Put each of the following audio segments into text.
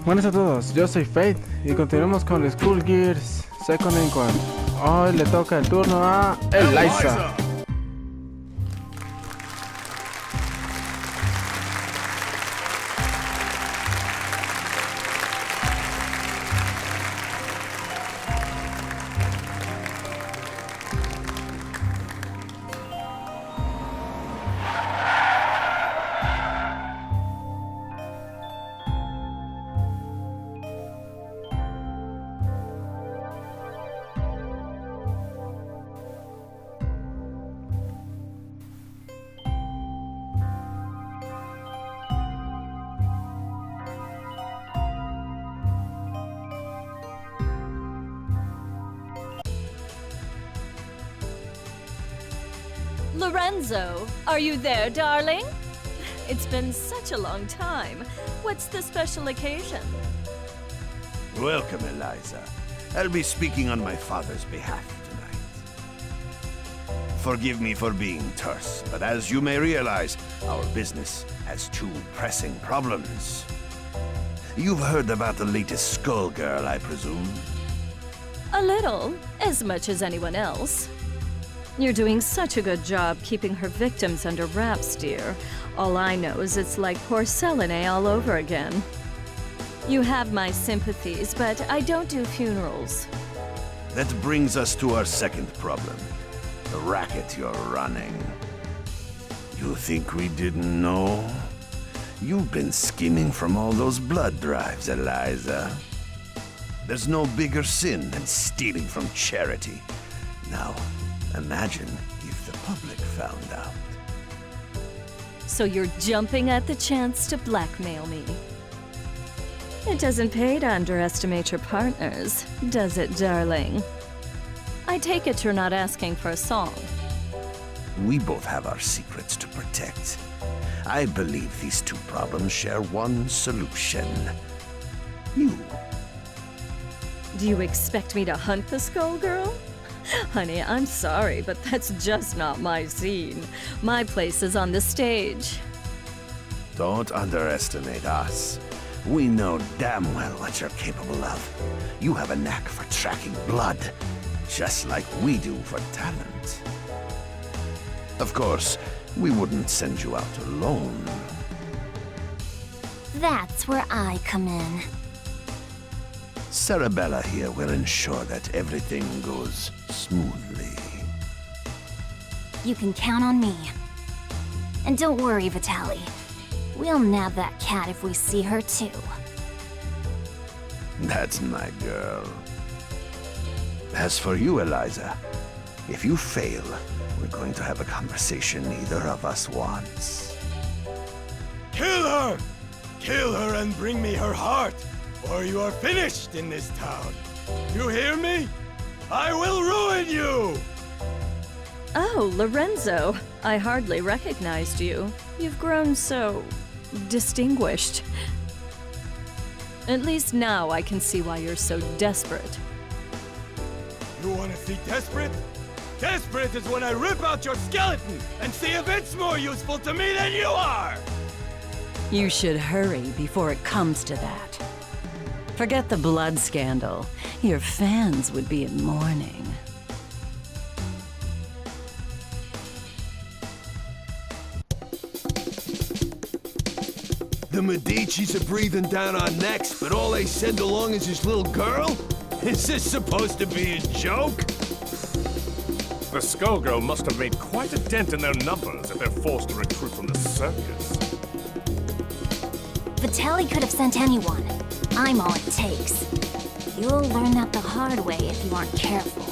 Buenas a todos, yo soy Fate y continuamos con Skullgirls Second Encore. Hoy le toca el turno a Eliza. Lorenzo, are you there, darling? It's been such a long time. What's the special occasion? Welcome, Eliza. I'll be speaking on my father's behalf tonight. Forgive me for being terse, but as you may realize, our business has two pressing problems. You've heard about the latest Skullgirl, I presume? A little, as much as anyone else. You're doing such a good job keeping her victims under wraps, dear. All I know is it's like porcelain all over again. You have my sympathies, but I don't do funerals. That brings us to our second problem. The racket you're running. You think we didn't know? You've been skimming from all those blood drives, Eliza. There's no bigger sin than stealing from charity. Now, imagine if the public found out. So you're jumping at the chance to blackmail me. It doesn't pay to underestimate your partners, does it, darling? I take it you're not asking for a song. We both have our secrets to protect. I believe these two problems share one solution. You. Do you expect me to hunt the Skullgirl? Honey, I'm sorry, but that's just not my scene. My place is on the stage. Don't underestimate us. We know damn well what you're capable of. You have a knack for tracking blood, just like we do for talent. Of course, we wouldn't send you out alone. That's where I come in. Sarabella here will ensure that everything goes smoothly. You can count on me. And don't worry, Vitaly. We'll nab that cat if we see her too. That's my girl. As for you, Eliza, if you fail, we're going to have a conversation neither of us wants. Kill her! Kill her and bring me her heart, or you are finished in this town. You hear me? I will ruin you! Oh, Lorenzo. I hardly recognized you. You've grown so distinguished. At least now I can see why you're so desperate. You want to see desperate? Desperate is when I rip out your skeleton and see if it's more useful to me than you are! You should hurry before it comes to that. Forget the blood scandal. Your fans would be in mourning. The Medicis are breathing down our necks, but all they send along is this little girl? Is this supposed to be a joke? The Skullgirl must have made quite a dent in their numbers if they're forced to recruit from the circus. Vitaly could have sent anyone. I'm all it takes. You'll learn that the hard way if you aren't careful.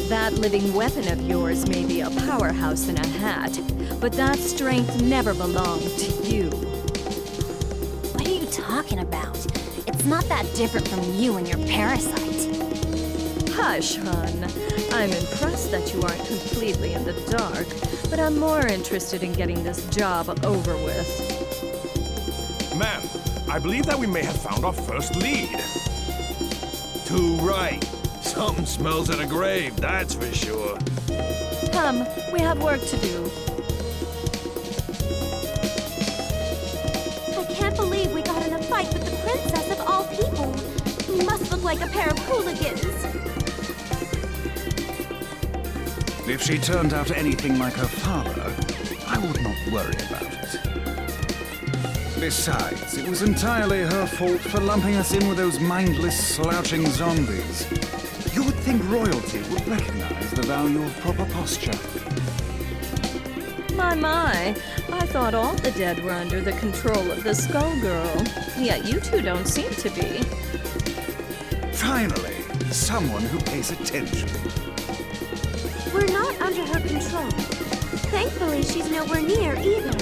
That living weapon of yours may be a powerhouse in a hat, but that strength never belonged to you. What are you talking about? It's not that different from you and your parasite. Hush, hon. I'm impressed that you aren't completely in the dark, but I'm more interested in getting this job over with. Ma'am, I believe that we may have found our first lead. Too right. Something smells at a grave, that's for sure. Come, we have work to do. I can't believe we got in a fight like a pair of hooligans. If she turned out anything like her father, I would not worry about it. Besides, it was entirely her fault for lumping us in with those mindless, slouching zombies. You would think royalty would recognize the value of proper posture. My, I thought all the dead were under the control of the Skullgirl. Yet you two don't seem to be. Finally, someone who pays attention. We're not under her control. Thankfully, she's nowhere near either.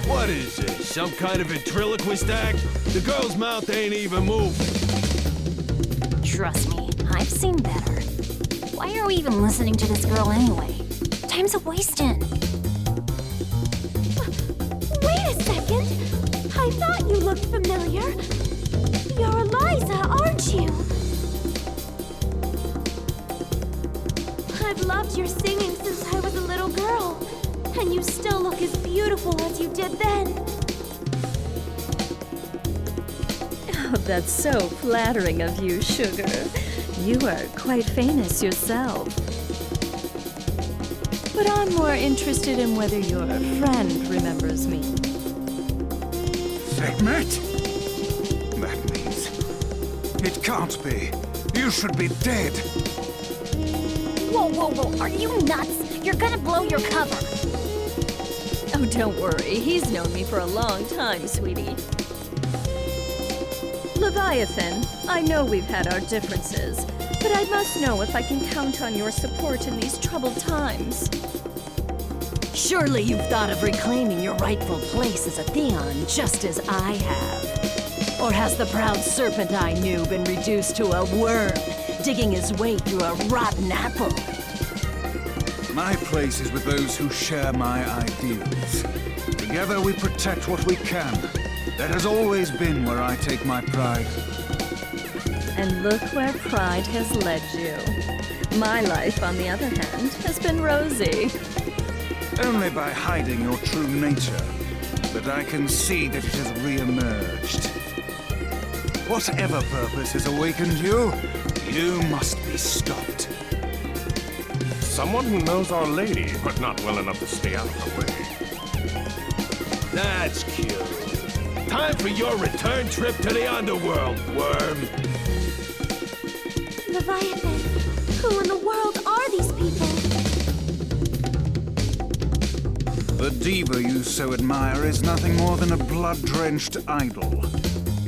What is this? Some kind of ventriloquist act? The girl's mouth ain't even moving. Trust me, I've seen better. Why are we even listening to this girl anyway? Time's a wasting. Wait a second! I thought you looked familiar. You're Eliza, aren't you? I've loved your singing since I was a little girl. And you still look as beautiful as you did then. Oh, that's so flattering of you, Sugar. You are quite famous yourself. But I'm more interested in whether your friend remembers me. Figment? That means... It can't be. You should be dead. Whoa, whoa, whoa, are you nuts? You're gonna blow your cover. Oh, don't worry. He's known me for a long time, sweetie. Leviathan, I know we've had our differences, but I must know if I can count on your support in these troubled times. Surely you've thought of reclaiming your rightful place as a Theon, just as I have. Or has the proud serpent I knew been reduced to a worm, digging his way through a rotten apple? My place is with those who share my ideals. Together we protect what we can. That has always been where I take my pride. And look where pride has led you. My life, on the other hand, has been rosy. Only by hiding your true nature, but I can see that it has re-emerged. Whatever purpose has awakened you, you must be stopped. Someone who knows Our Lady, but not well enough to stay out of her way. That's cute. Time for your return trip to the underworld, worm. Leviathan, who in the world are these people? The diva you so admire is nothing more than a blood-drenched idol.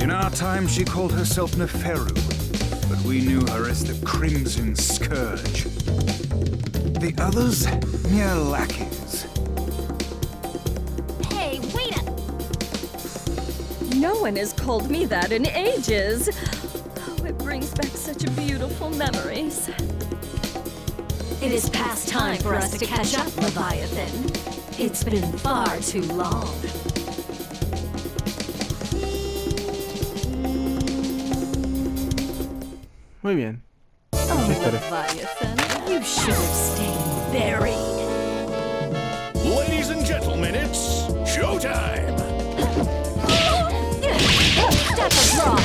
In our time, she called herself Neferu, but we knew her as the Crimson Scourge. The others, mere lackeys. Hey, wait up! No one has called me that in ages. Oh, it brings back such beautiful memories. It is past time for us to catch up, Leviathan. It's been far too long. Muy bien. Oh, Mucha historia. Leviathan, You should have stayed buried. Ladies and gentlemen, it's showtime! Step of rock!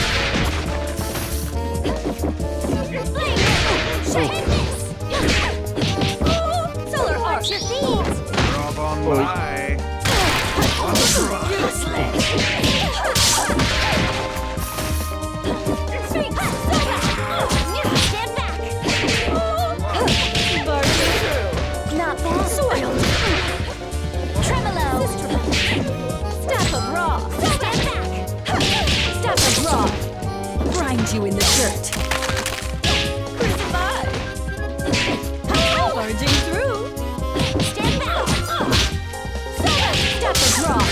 Solar arch your feet! Rob on by. On the drop. Stand back! Not bad. Soiled! Tremolo! Step of raw! Stand back! Step of raw! Grind you in the dirt. crucify! Barging through! Stand back! Step of raw!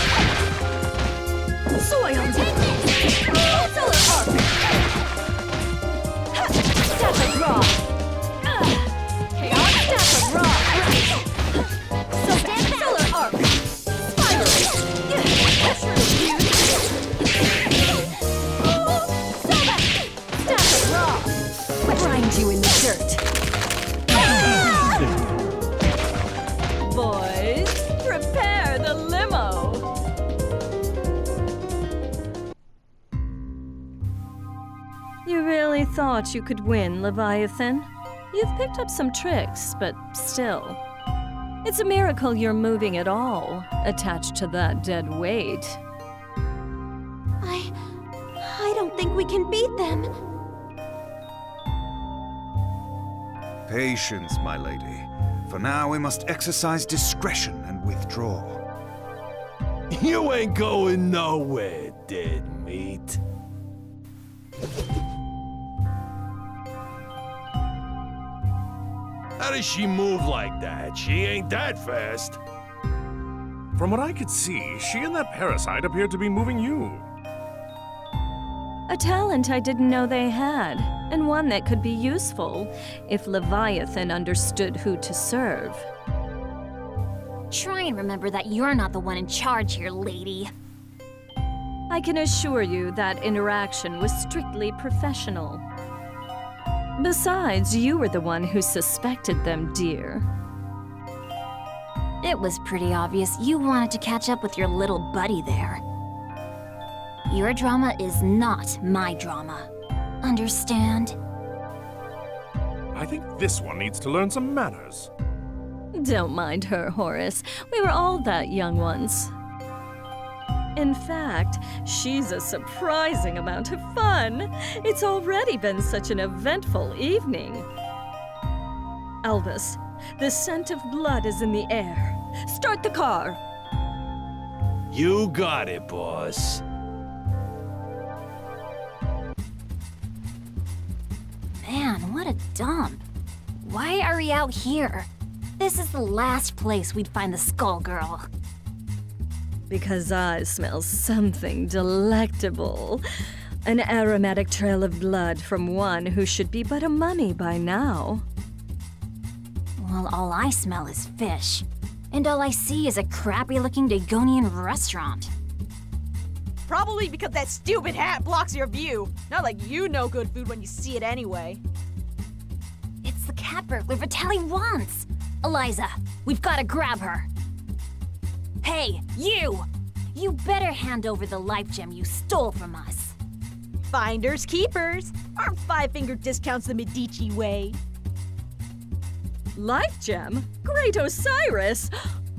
I thought you could win, Leviathan. You've picked up some tricks, but still. It's a miracle you're moving at all, attached to that dead weight. I don't think we can beat them. Patience, my lady. For now, we must exercise discretion and withdraw. You ain't going nowhere, dead meat. How does she move like that? She ain't that fast. From what I could see, she and that parasite appeared to be moving you. A talent I didn't know they had, and one that could be useful if Leviathan understood who to serve. Try and remember that you're not the one in charge here, lady. I can assure you that interaction was strictly professional. Besides, you were the one who suspected them, dear. It was pretty obvious you wanted to catch up with your little buddy there. Your drama is not my drama. Understand? I think this one needs to learn some manners. Don't mind her, Horace. We were all that young once. In fact, she's a surprising amount of fun. It's already been such an eventful evening. Albus, the scent of blood is in the air. Start the car. You got it, boss. Man, what a dump. Why are we out here? This is the last place we'd find the Skullgirl. Because I smell something delectable. An aromatic trail of blood from one who should be but a mummy by now. Well, all I smell is fish. And all I see is a crappy-looking Dagonian restaurant. Probably because that stupid hat blocks your view. Not like you know good food when you see it anyway. It's the cat burglar Vitaly wants. Eliza, we've got to grab her. Hey, you! You better hand over the life gem you stole from us. Finders keepers. Aren't five-finger discounts the Medici way? Life gem? Great Osiris!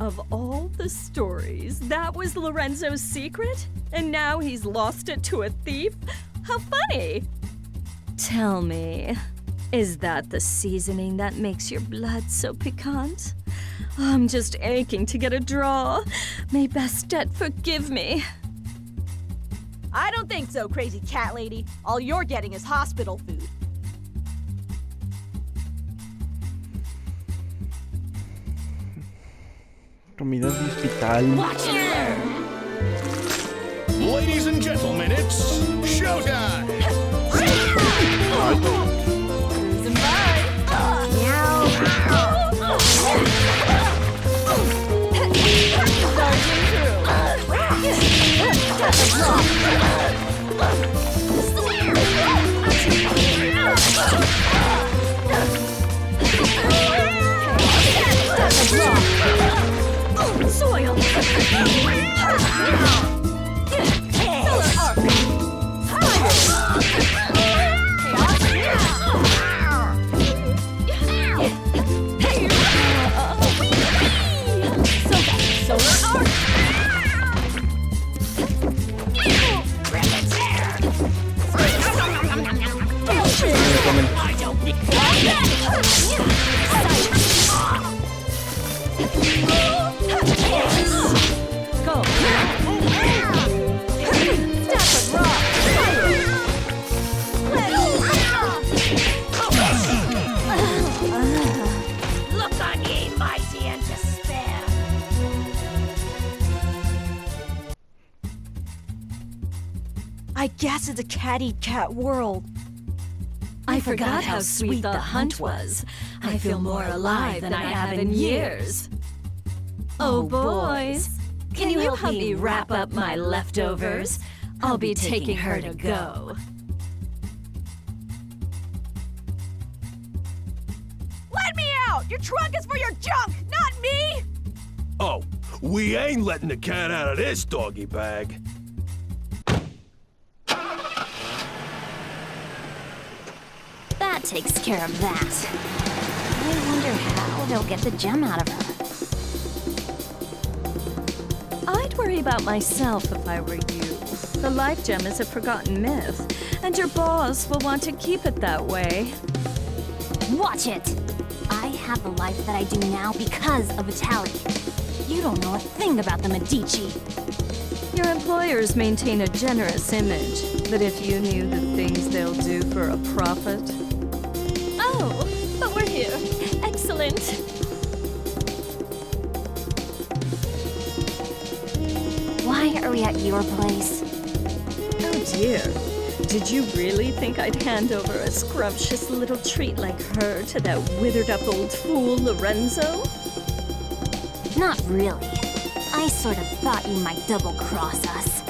Of all the stories, that was Lorenzo's secret? And now he's lost it to a thief? How funny! Tell me, is that the seasoning that makes your blood so piquant? I'm just aching to get a draw. May Bastet forgive me. I don't think so, crazy cat lady. All you're getting is hospital food. Comida de hospital. Watch it! Ladies and gentlemen, it's showtime! Cruising by. Soil! I guess it's a cat-eat-cat world. I forgot how sweet the hunt was. I feel more alive than I have in years. Oh, boys, can you help me wrap up my leftovers? I'll be taking her to go. Let me out! Your trunk is for your junk, not me! Oh, we ain't letting the cat out of this doggy bag. That takes care of that. I wonder how they'll get the gem out of her. I'd worry about myself if I were you. The life gem is a forgotten myth, and your boss will want to keep it that way. Watch it! I have the life that I do now because of Vitaly. You don't know a thing about the Medici. Your employers maintain a generous image, but if you knew the things they'll do for a profit... Oh, but we're here. Excellent. Why are we at your place? Oh dear. Did you really think I'd hand over a scrumptious little treat like her to that withered-up old fool, Lorenzo? Not really. I sort of thought you might double-cross us.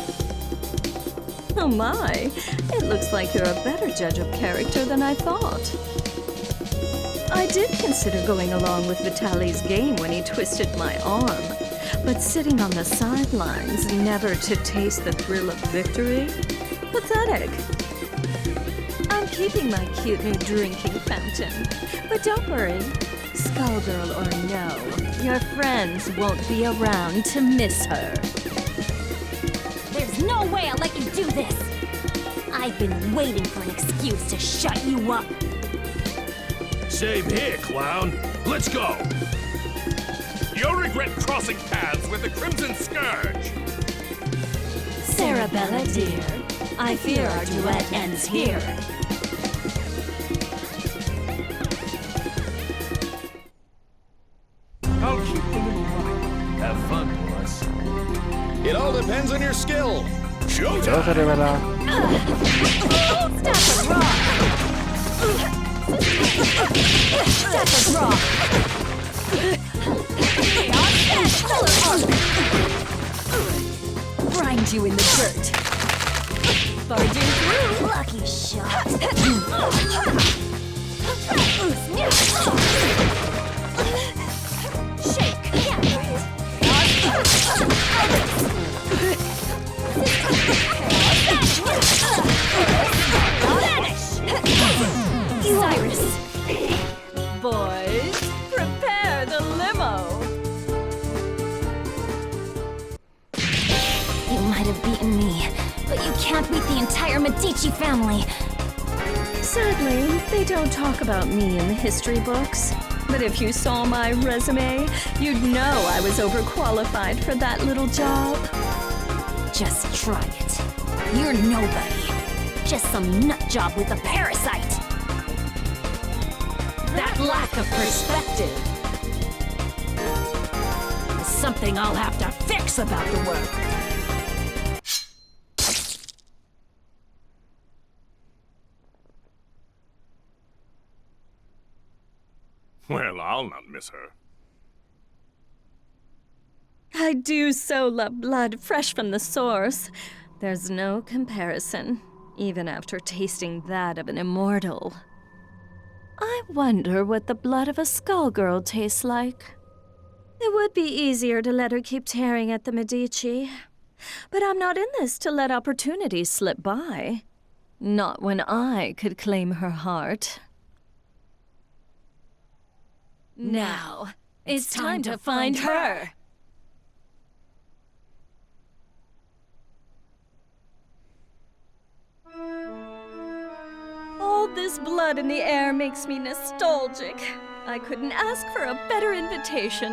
Oh my, it looks like you're a better judge of character than I thought. I did consider going along with Vitaly's game when he twisted my arm, but sitting on the sidelines, never to taste the thrill of victory? Pathetic. I'm keeping my cute new drinking fountain, but don't worry. Skullgirl or no, your friends won't be around to miss her. There's no way I'll let you do this! I've been waiting for an excuse to shut you up. Same here, clown. Let's go. You'll regret crossing paths with the Crimson Scourge. Sarabella, dear, I fear our duet ends here. I'll keep the little running. Have fun, boss. It all depends on your skill. Yo se revela. Stafford Rock! Stafford Rock! Grind you in the dirt. Barging through. Lucky shot. Shake. Cyrus. Boys, prepare the limo. You might have beaten me, but you can't beat the entire Medici family. Sadly, they don't talk about me in the history books. But if you saw my resume, you'd know I was overqualified for that little job. Just try it. You're nobody. Just some nut job with a parasite. That lack of perspective is something I'll have to fix about the work. Well, I'll not miss her. I do so love blood fresh from the source. There's no comparison, even after tasting that of an immortal. I wonder what the blood of a Skullgirl tastes like. It would be easier to let her keep tearing at the Medici. But I'm not in this to let opportunities slip by. Not when I could claim her heart. Now, it's time to find her. All this blood in the air makes me nostalgic. I couldn't ask for a better invitation.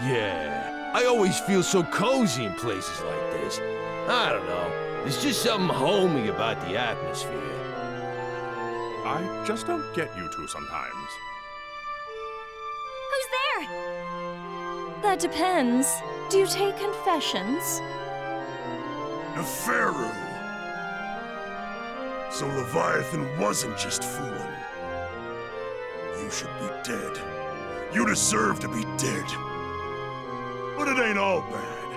Yeah, I always feel so cozy in places like this. I don't know, there's just something homey about the atmosphere. I just don't get you two sometimes. Who's there? That depends. Do you take confessions? Neferu. So Leviathan wasn't just fooling. You should be dead. You deserve to be dead. But it ain't all bad.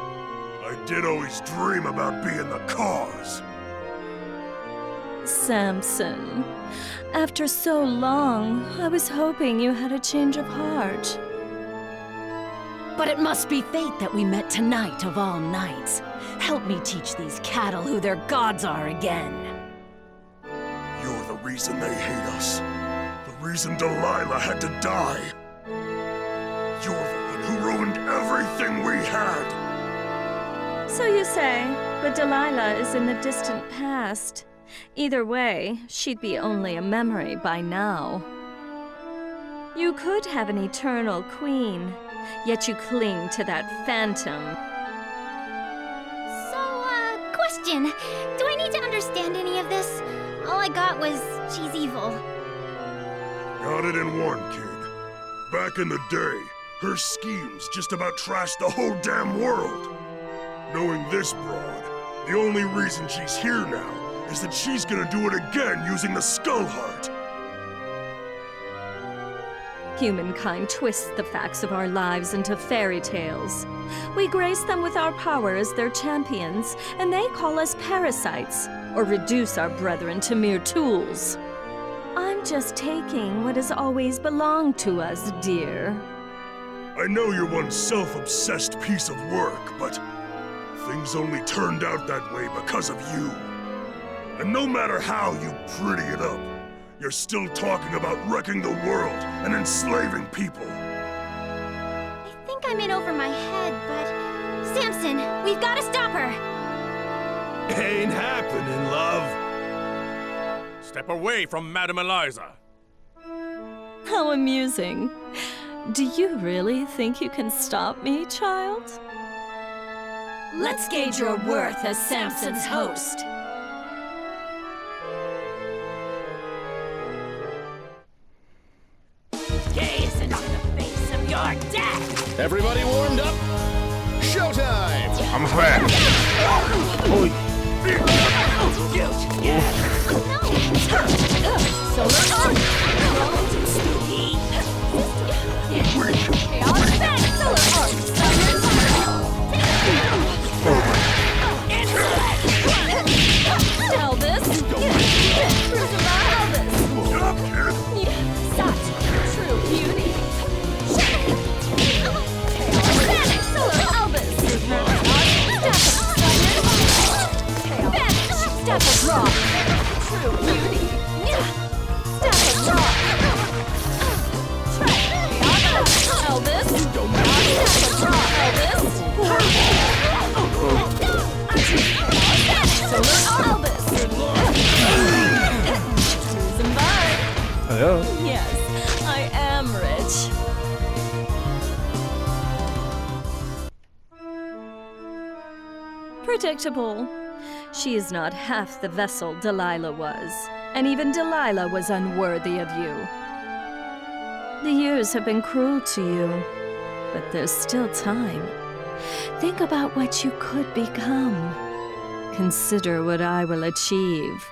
I did always dream about being the cause. Samson, after so long, I was hoping you had a change of heart. But it must be fate that we met tonight of all nights. Help me teach these cattle who their gods are again. You're the reason they hate us. The reason Delilah had to die. You're the one who ruined everything we had. So you say, but Delilah is in the distant past. Either way, she'd be only a memory by now. You could have an eternal queen, yet you cling to that phantom. So, question. Do I need to understand any of this? All I got was she's evil. Got it in one, kid. Back in the day, her schemes just about trashed the whole damn world. Knowing this broad, the only reason she's here now is that she's gonna do it again using the Skull Heart. Humankind twists the facts of our lives into fairy tales. We grace them with our power as their champions, and they call us parasites, or reduce our brethren to mere tools. I'm just taking what has always belonged to us, dear. I know you're one self-obsessed piece of work, but things only turned out that way because of you. And no matter how you pretty it up, you're still talking about wrecking the world and enslaving people. I think I'm in over my head, but... Samson, we've got to stop her! Ain't happening, love. Step away from Madame Eliza. How amusing. Do you really think you can stop me, child? Let's gauge your worth as Samson's host. Gaze into the face of your death! Everybody warmed up? Showtime! I'm back. Oi. Solar Arc! Spooky! Chaos Effect! Solar Arc! Elvis! Crucifer Elvis! Such true beauty! Chaos Panic! Solar Elvis! Step of Rock! True beauty! Step of Rock! Elvis! Step of Rock! Elvis! Solar Elvis! Cruising by! Hello. Yes, I am rich. Predictable. She is not half the vessel Delilah was, and even Delilah was unworthy of you. The years have been cruel to you, but there's still time. Think about what you could become. Consider what I will achieve,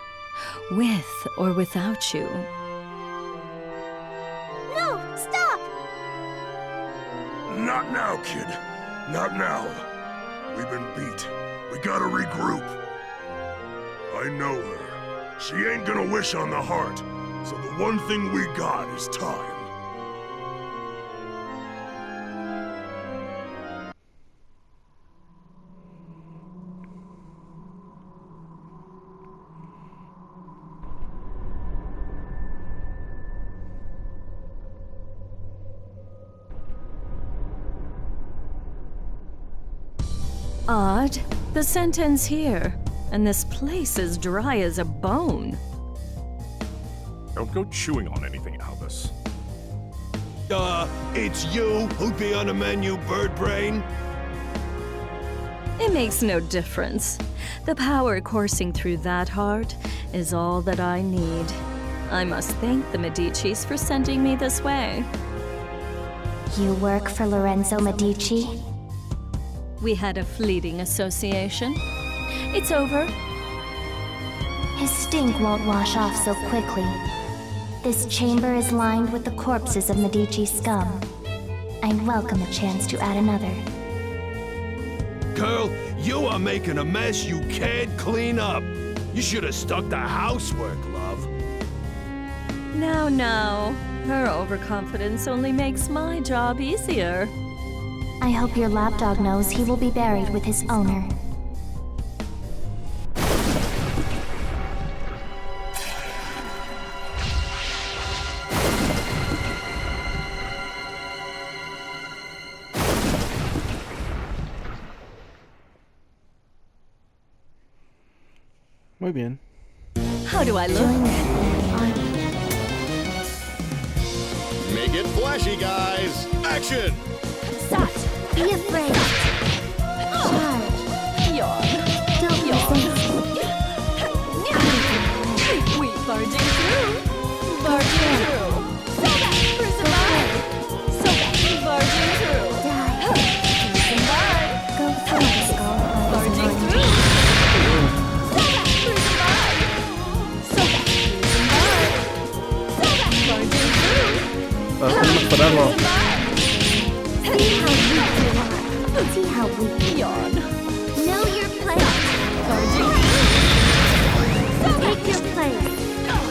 with or without you. No! Stop! Not now, kid. Not now. We've been beat. We gotta regroup. I know her. She ain't gonna wish on the heart, so the one thing we got is time. Odd. The scent ends here, and this place is dry as a bone. Don't go chewing on anything, Albus. It's you who'd be on the menu, bird brain? It makes no difference. The power coursing through that heart is all that I need. I must thank the Medicis for sending me this way. You work for Lorenzo Medici? We had a fleeting association. It's over. His stink won't wash off so quickly. This chamber is lined with the corpses of Medici scum. I'd welcome a chance to add another. Girl, you are making a mess you can't clean up. You should have stuck to housework, love. Now. Her overconfidence only makes my job easier. I hope your lapdog knows he will be buried with his owner. Muy bien. How do I look? Make it flashy, guys! Action! Stop! Be afraid. Charge. Yawn. Don't We barging through. Barging through. Crucify. Barging through. Crucify. Go through, Skull. Barging through. Crucify. Barging through. Vamos a esperarlo. See how weak you are. Yawn. Know your place. Take your place.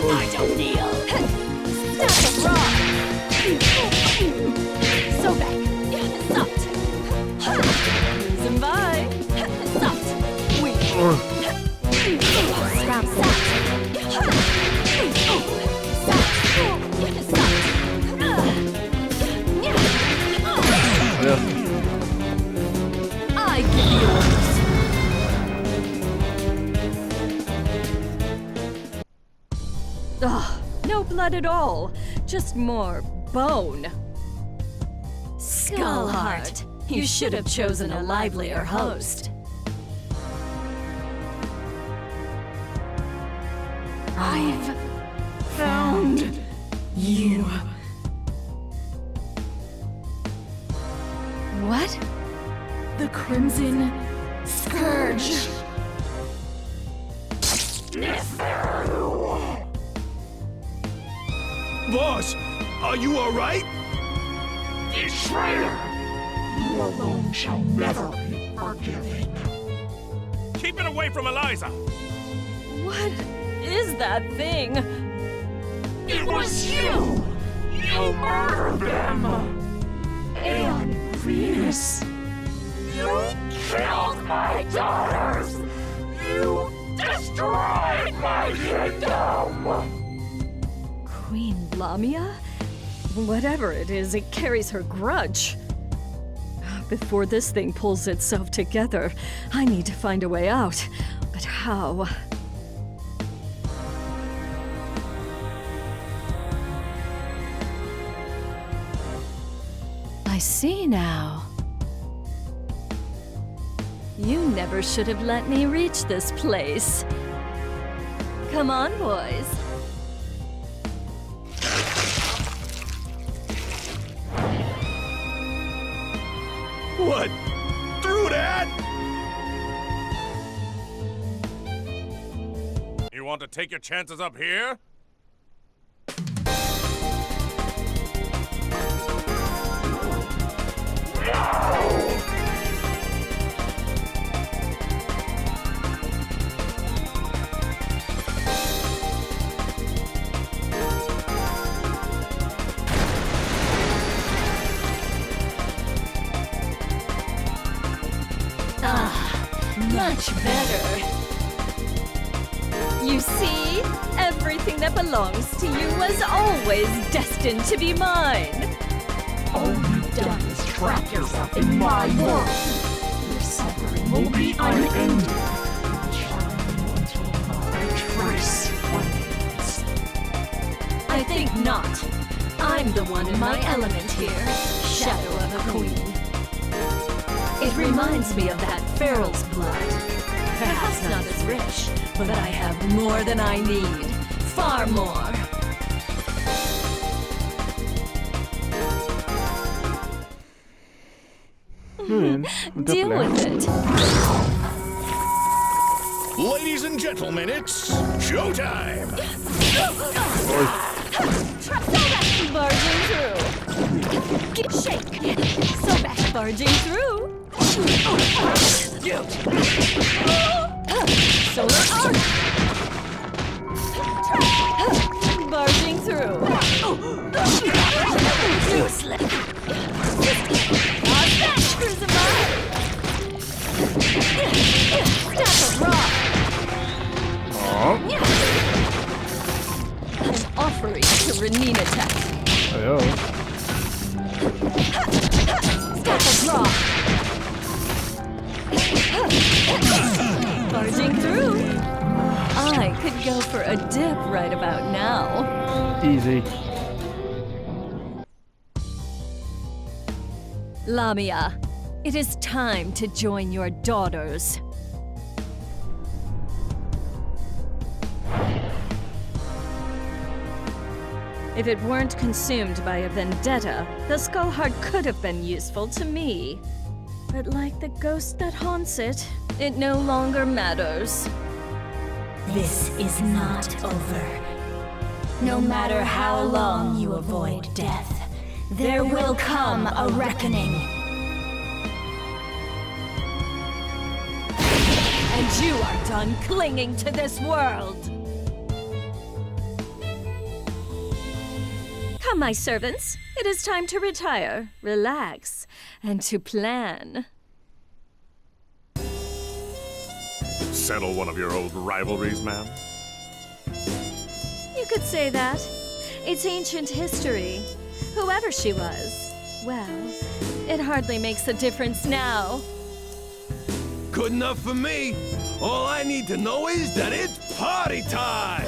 I don't kneel. Stop the rock. So back. Soft. Cruising by. Soft. We. Stop that. Adiós. I give you orders. Ugh, no blood at all. Just more bone. Skullheart, you should have chosen a livelier host. I've found you. What? The Crimson Scourge. Boss, are you alright? Betrayer! You alone shall never be forgiven. Keep it away from Eliza! What is that thing? It was you! You murdered them! And Venus! You killed my daughters! You destroyed my kingdom! Queen Lamia? Whatever it is, it carries her grudge. Before this thing pulls itself together, I need to find a way out. But how? I see now. You never should have let me reach this place. Come on, boys. What? Through that? You want to take your chances up here? Much better. You see? Everything that belongs to you was always destined to be mine. All you've done is trap yourself in my world. Your suffering will be unending. Charming until not a trace remains. I think not. I'm the one in my element here. Shadow of a queen. It reminds me of that Feral's blood. Perhaps not as rich, but I have more than I need. Far more. Deal with it. Ladies and gentlemen, it's showtime! Barging through. Shake. So back. Barging through. Solar arc. Barging through. Too slick. Not back, Crucify. Stack of rock. An offering to Renina Tech. Adiós. Stack of rock. Barging through. could go for a dip right about now. Easy. Lamia, it is time to join your daughters. If it weren't consumed by a vendetta, the skull heart could have been useful to me. But like the ghost that haunts it, it no longer matters. This is not over. No matter how long you avoid death, there will come a reckoning. And you are done clinging to this world. Come, my servants. It is time to retire, relax, and to plan. Settle one of your old rivalries, ma'am? You could say that. It's ancient history. Whoever she was, well, it hardly makes a difference now. Good enough for me. All I need to know is that it's party time!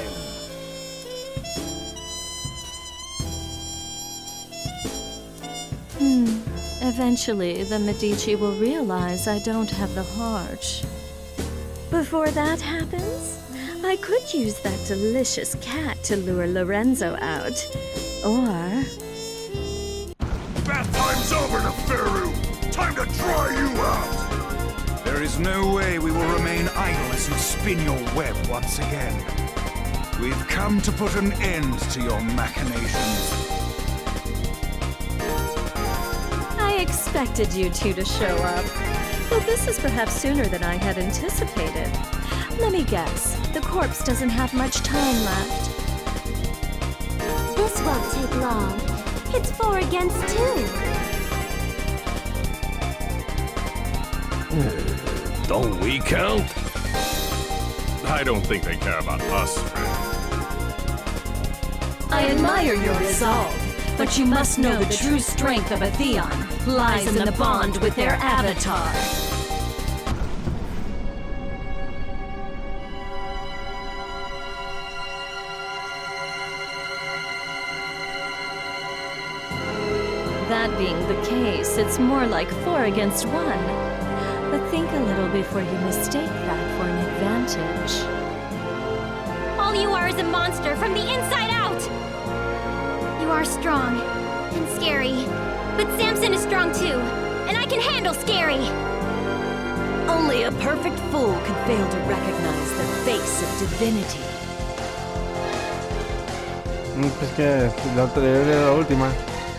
Eventually, the Medici will realize I don't have the heart. Before that happens, I could use that delicious cat to lure Lorenzo out. Or... Bath time's over, Neferu! Time to dry you out! There is no way we will remain idle as you spin your web once again. We've come to put an end to your machinations. I expected you two to show up. But this is perhaps sooner than I had anticipated. Let me guess, the corpse doesn't have much time left. This won't take long. It's 4 against 2. Don't we count? I don't think they care about us, friend. I admire your resolve, but you must know the true strength of a Theon lies in the bond with their avatar. That being the case, it's more like 4 against 1. But think a little before you mistake that for an advantage. All you are is a monster from the inside out! You are strong and scary, but Samson is strong too, and I can handle scary! Only a perfect fool could fail to recognize the face of divinity. Pues que la anterior era la última.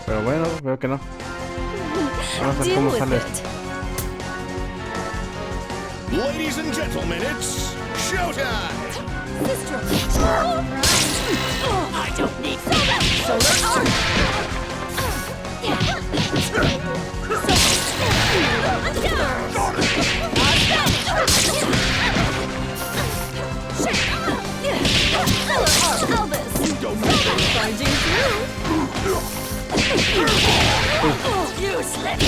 Pero bueno, veo que no. Vamos a ver cómo sale esto. Ladies and gentlemen, it's showtime! I don't need solar arm! You slipped!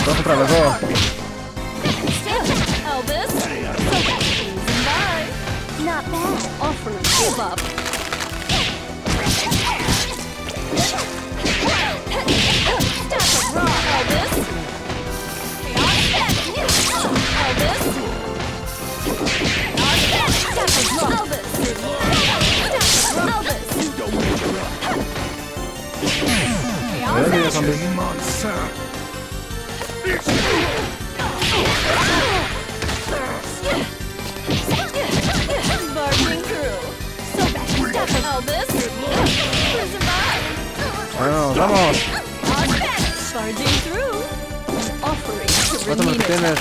Dos atravesó. Elvis? Not bad. Offer, give up. Stop raw, Elvis. Bueno, vamos. Charging through. Offering to Cuéntame lo que tienes.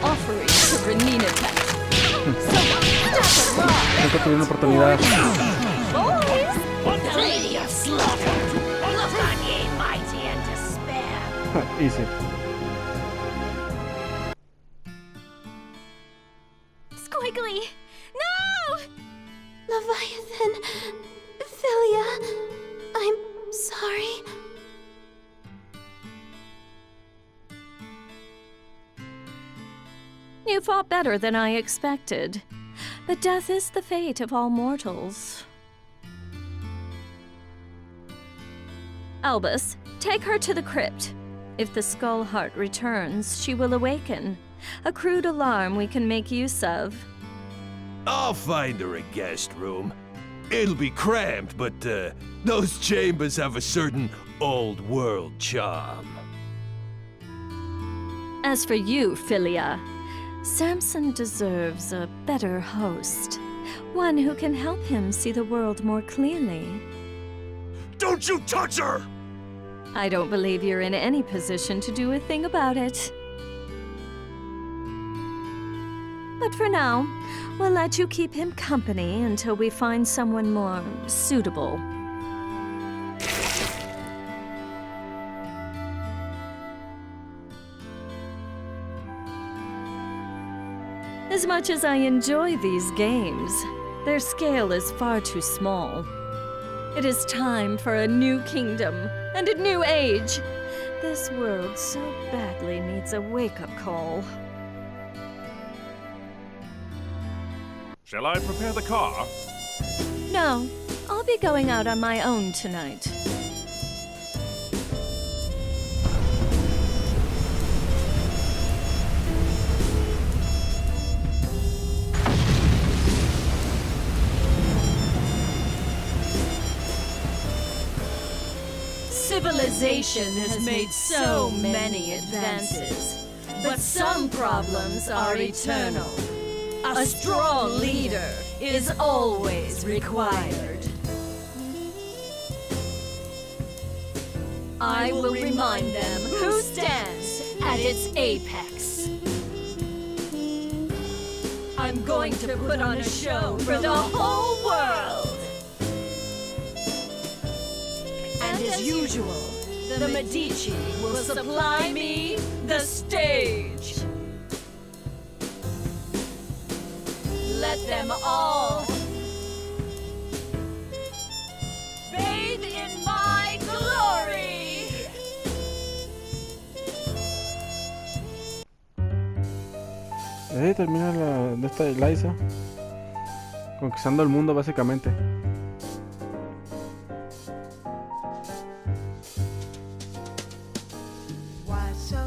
Offering to Renina Tech. Nunca tuve una oportunidad. The Lady of Slaughter. Look on ye mighty and despair. Easy. Squiggly! No! Leviathan, fill lot better than I expected. But death is the fate of all mortals. Albus, take her to the crypt. If the Skull Heart returns, she will awaken. A crude alarm we can make use of. I'll find her a guest room. It'll be cramped, but those chambers have a certain old world charm. As for you, Philia, Samson deserves a better host. One who can help him see the world more clearly. Don't you touch her! I don't believe you're in any position to do a thing about it. But for now, we'll let you keep him company until we find someone more suitable. As much as I enjoy these games, their scale is far too small. It is time for a new kingdom and a new age. This world so badly needs a wake-up call. Shall I prepare the car? No, I'll be going out on my own tonight. Civilization has made so many advances, but some problems are eternal. A strong leader is always required. I will remind them who stands at its apex. I'm going to put on a show for the whole world. And as usual, the Medici will supply me the stage. Let them all bathe in my glory. Ahí termina de esta Eliza conquistando el mundo básicamente.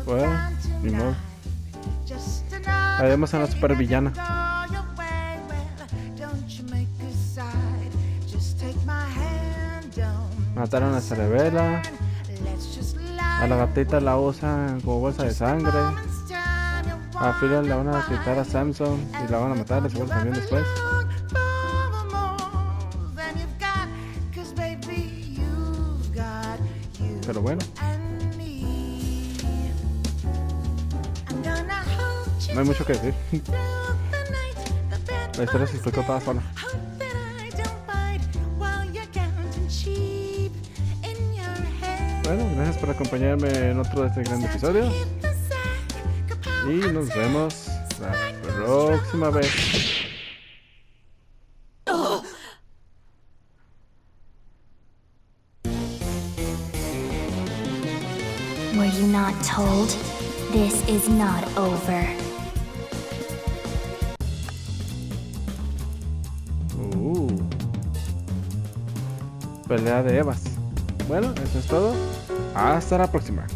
Bueno, ni modo. Ahí vemos a una supervillana. Mataron a Cerebela. A la gatita la usan como bolsa de sangre. A Philo le van a quitar a Samson y la van a matar, seguro también después. Pero bueno, no hay mucho que decir. La historia se explicó toda sola. Bueno, gracias por acompañarme en otro de este gran episodio. Y nos vemos la próxima vez. Were you not told? This is not over. Pelea de Evas. Bueno, eso es todo. Hasta la próxima.